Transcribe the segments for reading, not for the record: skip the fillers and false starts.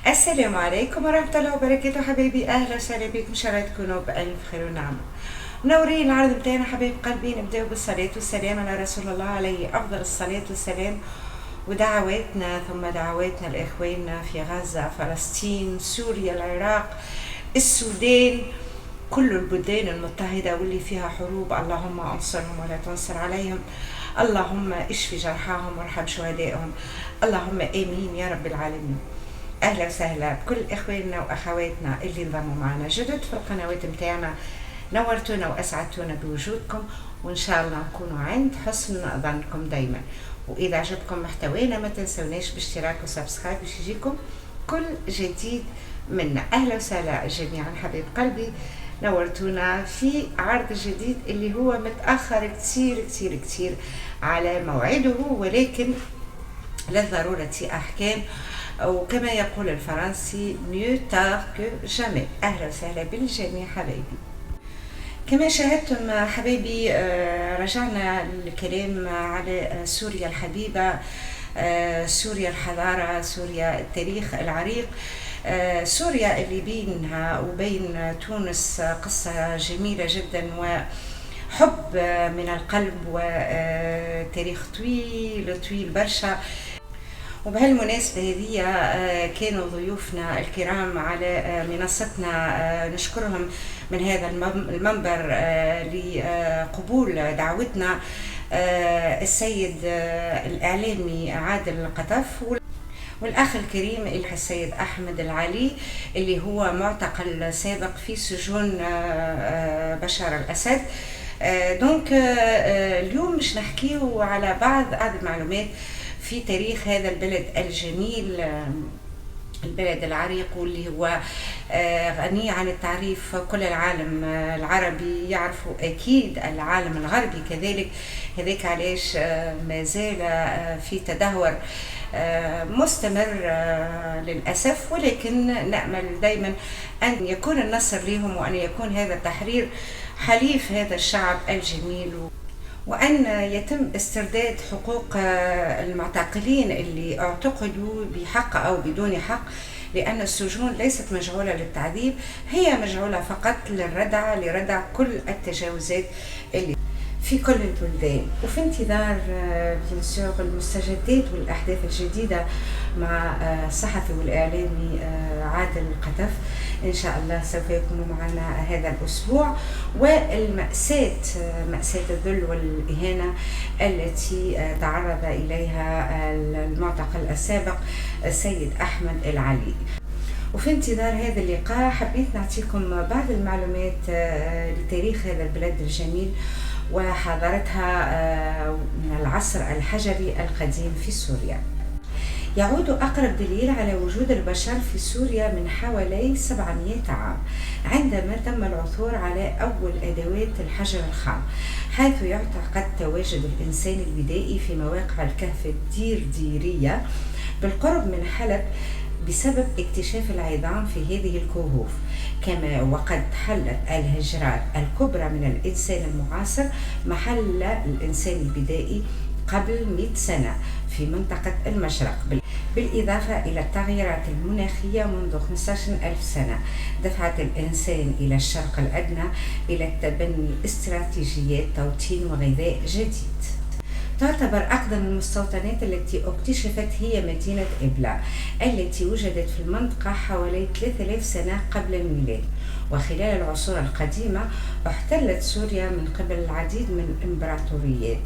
السلام عليكم ورحمة الله وبركاته حبايبي، أهلا وسهلا بكم، إن شاء الله تكونوا بألف خير ونعمة. منورين العرض بتاعنا حبايب قلبي. نبدأ بالصلاة والسلام على رسول الله عليه أفضل الصلاة والسلام، ودعواتنا ثم دعواتنا لإخواننا في غزة، فلسطين، سوريا، العراق، السودان، كل البلدان المضطهدة واللي فيها حروب. اللهم انصرهم ولا تنصر عليهم، اللهم اشف جرحاهم وارحم شهدائهم، اللهم آمين يا رب العالمين. اهلا وسهلا بكل اخواننا واخواتنا اللي انضموا معنا جدد في القنوات متاعنا. نورتونا واسعدتونا بوجودكم، وان شاء الله نكونوا عند حسن ظنكم دايما. واذا عجبكم محتوانا ما تنسوناش باشتراك وسبسكرايب باش يجيكم كل جديد منا. اهلا وسهلا جميعا حبيب قلبي، نورتونا في عرض جديد اللي هو متاخر كتير كتير كتير على موعده، ولكن للضروره احكام، وكما يقول الفرنسي mieux tard que jamais. أهلا وسهلا بالجميع حبايبي. كما شاهدتم حبايبي، رجعنا للكلام على سوريا الحبيبة، سوريا الحضارة، سوريا التاريخ العريق، سوريا اللي بينها وبين تونس قصة جميلة جدا وحب من القلب وتاريخ طويل طويل برشا. وبهالمناسبة هذه كانوا ضيوفنا الكرام على منصتنا، نشكرهم من هذا المنبر لقبول دعوتنا، السيد الإعلامي عادل القطف والأخ الكريم السيد أحمد العلي اللي هو معتقل سابق في سجون بشار الأسد. دونك اليوم مش نحكيه على بعض المعلومات في تاريخ هذا البلد الجميل، البلد العريق واللي هو غني عن التعريف. كل العالم العربي يعرفوا، أكيد العالم الغربي كذلك. هذاك علاش ما زال في تدهور مستمر للأسف، ولكن نأمل دايما أن يكون النصر لهم، وأن يكون هذا التحرير حليف هذا الشعب الجميل، وأن يتم استرداد حقوق المعتقلين اللي اعتقلوا بحق أو بدون حق، لأن السجون ليست مجعولة للتعذيب، هي مجعولة فقط لردع كل التجاوزات اللي في كل البلدان. وفي انتظار بيان المستجدات والأحداث الجديدة مع الصحفي والإعلامي عادل القطف، إن شاء الله سوف يكونوا معنا هذا الأسبوع. والمأساة، مأساة الذل والإهانة التي تعرض إليها المعتقل السابق السيد أحمد العلي. وفي انتظار هذا اللقاء حبيت نعطيكم بعض المعلومات لتاريخ هذا البلد الجميل وحضارتها من العصر الحجري القديم في سوريا. يعود أقرب دليل على وجود البشر في سوريا من حوالي 700 عام، عندما تم العثور على أول أدوات الحجر الخام، حيث يعتقد تواجد الإنسان البدائي في مواقع الكهف الديرديرية بالقرب من حلب بسبب اكتشاف العظام في هذه الكهوف. كما وقد حلت الهجرات الكبرى من الإنسان المعاصر محل الإنسان البدائي قبل 100 سنة في منطقة المشرق، بالإضافة إلى التغييرات المناخية منذ 15,000 سنة دفعت الإنسان إلى الشرق الأدنى إلى التبني استراتيجيات توطين وغذاء جديد. تعتبر أقدم المستوطنات التي اكتشفت هي مدينة إبلا التي وجدت في المنطقة حوالي 3000 سنة قبل الميلاد. وخلال العصور القديمة احتلت سوريا من قبل العديد من الإمبراطوريات،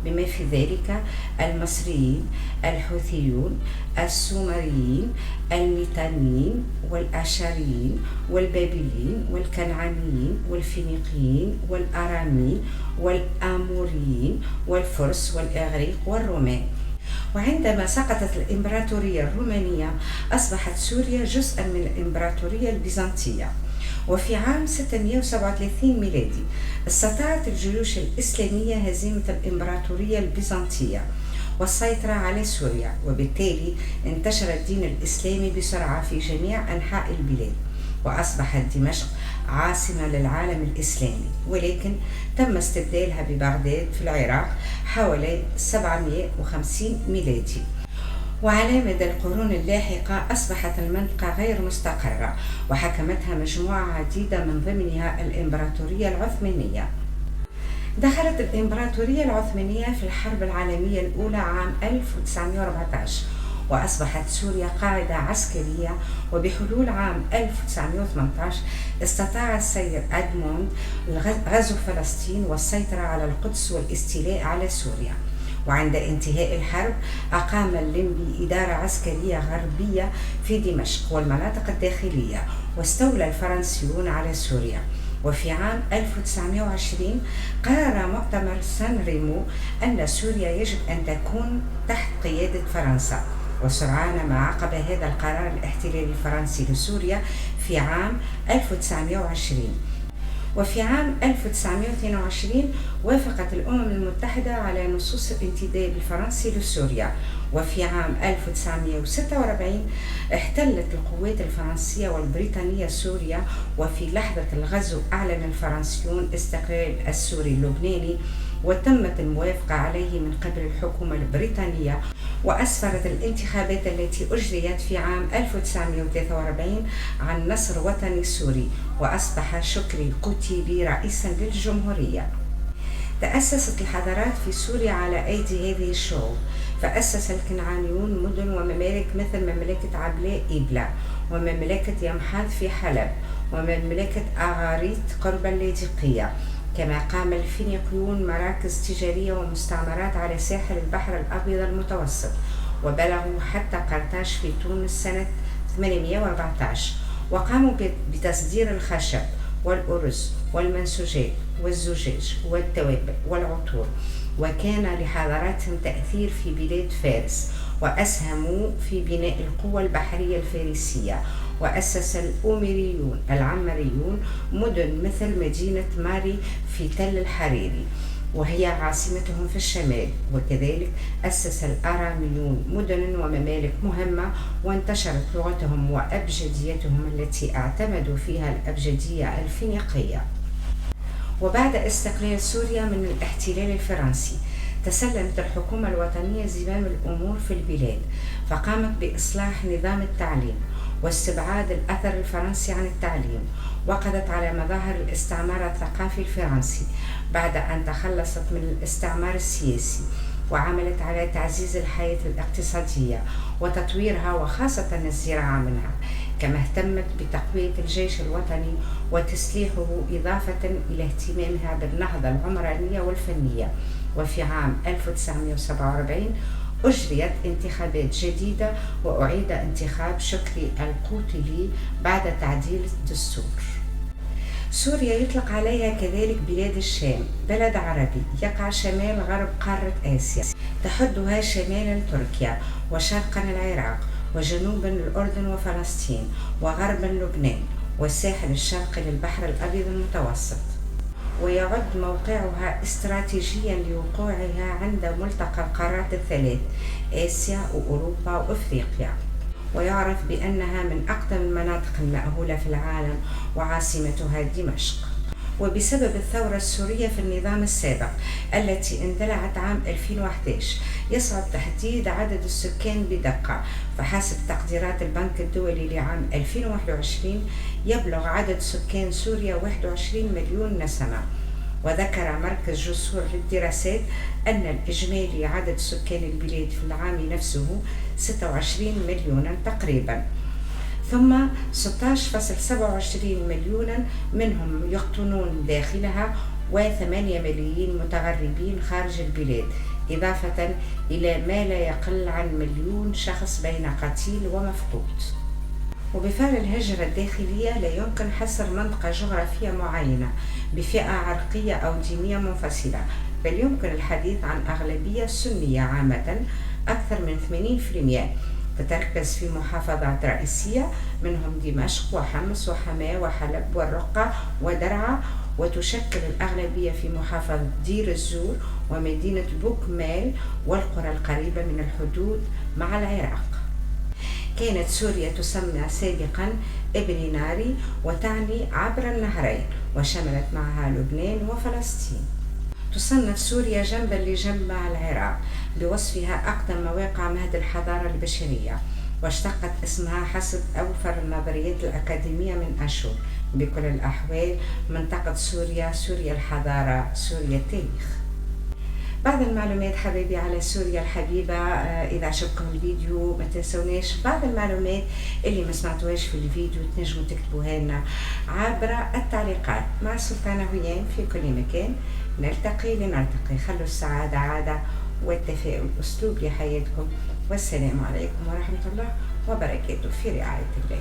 بما في ذلك المصريين، الحوثيون، السومريين، الميتانيين، والأشاريين، والبابليين، والكنعانيين، والفينيقيين، والأراميين، والآموريين، والفرس، والإغريق، والرومان. وعندما سقطت الإمبراطورية الرومانية أصبحت سوريا جزءا من الإمبراطورية البيزنطية. وفي عام 637 ميلادي استطاعت الجيوش الإسلامية هزيمة الإمبراطورية البيزنطية والسيطرة على سوريا، وبالتالي انتشر الدين الإسلامي بسرعة في جميع أنحاء البلاد، وأصبحت دمشق عاصمة للعالم الإسلامي. ولكن تم استبدالها ببغداد في العراق حوالي 750 ميلادي. وعلى مدى القرون اللاحقة أصبحت المنطقة غير مستقرة، وحكمتها مجموعة عديدة من ضمنها الإمبراطورية العثمانية. دخلت الإمبراطورية العثمانية في الحرب العالمية الأولى عام 1914، وأصبحت سوريا قاعدة عسكرية. وبحلول عام 1918 استطاع السيد أدموند غزو فلسطين والسيطرة على القدس والاستيلاء على سوريا. وعند انتهاء الحرب أقام الليمبي إدارة عسكرية غربية في دمشق والمناطق الداخلية، واستولى الفرنسيون على سوريا. وفي عام 1920 قرر مؤتمر سان ريمو أن سوريا يجب أن تكون تحت قيادة فرنسا، وسرعان ما عقب هذا القرار الاحتلال الفرنسي لسوريا في عام 1920. وفي عام 1922 وافقت الأمم المتحدة على نصوص الانتداب الفرنسي لسوريا. وفي عام 1946 احتلت القوات الفرنسية والبريطانية سوريا، وفي لحظة الغزو أعلن الفرنسيون استقلال السوري اللبناني، وتمت الموافقة عليه من قبل الحكومة البريطانية. وأسفرت الانتخابات التي أجريت في عام 1943 عن نصر وطني سوري، وأصبح شكري قتيبي رئيسا للجمهورية. تأسست الحضارات في سوريا على أيدي هذه الشعوب، فأسس الكنعانيون مدن وممالك مثل مملكة عبلاء إبلا، ومملكة يمحاذ في حلب، ومملكة أغاريت قرب اللاذقية. كما قام الفينيقيون مراكز تجارية ومستعمرات على ساحل البحر الأبيض المتوسط، وبلغوا حتى قرطاج في تونس سنة 814، وقاموا بتصدير الخشب والأرز والمنسوجات والزجاج والتوابل والعطور، وكان لحضاراتهم تأثير في بلاد فارس، وأسهموا في بناء القوى البحرية الفارسية. وأسس الأومريون العمريون مدن مثل مدينة ماري في تل الحريري، وهي عاصمتهم في الشمال. وكذلك أسس الآراميون مدن وممالك مهمة، وانتشرت لغتهم وأبجديتهم التي اعتمدوا فيها الأبجدية الفينيقية. وبعد استقلال سوريا من الاحتلال الفرنسي تسلمت الحكومة الوطنية زمام الأمور في البلاد، فقامت بإصلاح نظام التعليم واستبعاد الأثر الفرنسي عن التعليم، وقضت على مظاهر الاستعمار الثقافي الفرنسي بعد أن تخلصت من الاستعمار السياسي، وعملت على تعزيز الحياة الاقتصادية وتطويرها وخاصة الزراعة منها. كما اهتمت بتقوية الجيش الوطني وتسليحه، إضافة إلى اهتمامها بالنهضة العمرانية والفنية. وفي عام 1947 أجريت انتخابات جديدة، وأعيد انتخاب شكري القوتلي بعد تعديل الدستور. سوريا يطلق عليها كذلك بلاد الشام، بلد عربي يقع شمال غرب قارة آسيا، تحدها شمالا تركيا، وشرقا العراق، وجنوبا الأردن وفلسطين، وغربا لبنان، والساحل الشرقي للبحر الأبيض المتوسط. ويعد موقعها استراتيجيا لوقوعها عند ملتقى القارات الثلاث، آسيا وأوروبا وأفريقيا، ويعرف بأنها من أقدم المناطق المأهولة في العالم، وعاصمتها دمشق. وبسبب الثورة السورية في النظام السابق التي اندلعت عام 2011 يصعب تحديد عدد السكان بدقة، فحسب تقديرات البنك الدولي لعام 2021 يبلغ عدد سكان سوريا 21 مليون نسمة. وذكر مركز جسور للدراسات أن الإجمالي عدد سكان البلاد في العام نفسه 26 مليونا تقريبا، ثم 16.27 مليونا منهم يقطنون داخلها، و8 ملايين متغربين خارج البلاد، إضافة إلى ما لا يقل عن 1,000,000 شخص بين قتيل ومفقود. وبفعل الهجرة الداخلية لا يمكن حصر منطقة جغرافية معينة بفئة عرقية أو دينية منفصلة، بل يمكن الحديث عن أغلبية سنية عامة أكثر من 80%، تتركز في محافظات رئيسية منهم دمشق وحمص وحماة وحلب والرقة ودرعا، وتشكل الأغلبية في محافظة دير الزور ومدينة بوكمال والقرى القريبة من الحدود مع العراق. كانت سوريا تسمى سابقا ابن ناري وتعني عبر النهرين، وشملت معها لبنان وفلسطين. تصنف سوريا جنبا لجنب مع العراق، بوصفها أقدم مواقع مهد الحضارة البشرية، واشتقت اسمها حسب أوفر النظريات الأكاديمية من أشور. بكل الأحوال منطقة سوريا، سوريا الحضارة، سوريا التاريخ. بعض المعلومات حبايبي على سوريا الحبيبة. إذا عجبكم الفيديو ما تنسوناش بعض المعلومات اللي ما سمعتوهاش في الفيديو تنجموا تكتبوها لنا عبر التعليقات. مع سلطانة هيام في كل مكان، نلتقي لنلتقي. خلوا السعادة عادة والتفاؤل أسلوب لحياتكم. والسلام عليكم ورحمة الله وبركاته، في رعاية الله.